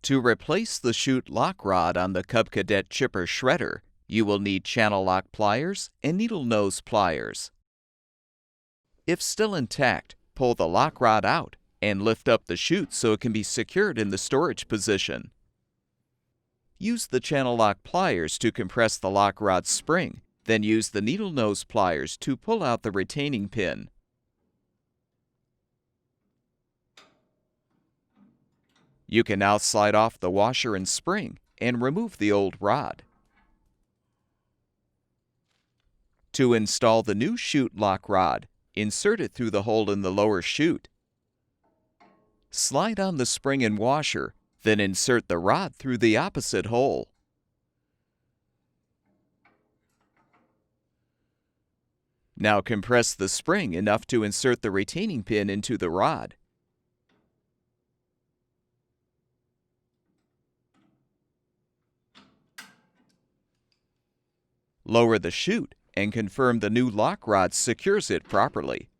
To replace the chute lock rod on the Cub Cadet Chipper Shredder, you will need channel lock pliers and needle nose pliers. If still intact, pull the lock rod out and lift up the chute so it can be secured in the storage position. Use the channel lock pliers to compress the lock rod spring, then use the needle nose pliers to pull out the retaining pin. You can now slide off the washer and spring and remove the old rod. To install the new chute lock rod, insert it through the hole in the lower chute. Slide on the spring and washer, then insert the rod through the opposite hole. Now compress the spring enough to insert the retaining pin into the rod. Lower the chute and confirm the new lock rod secures it properly.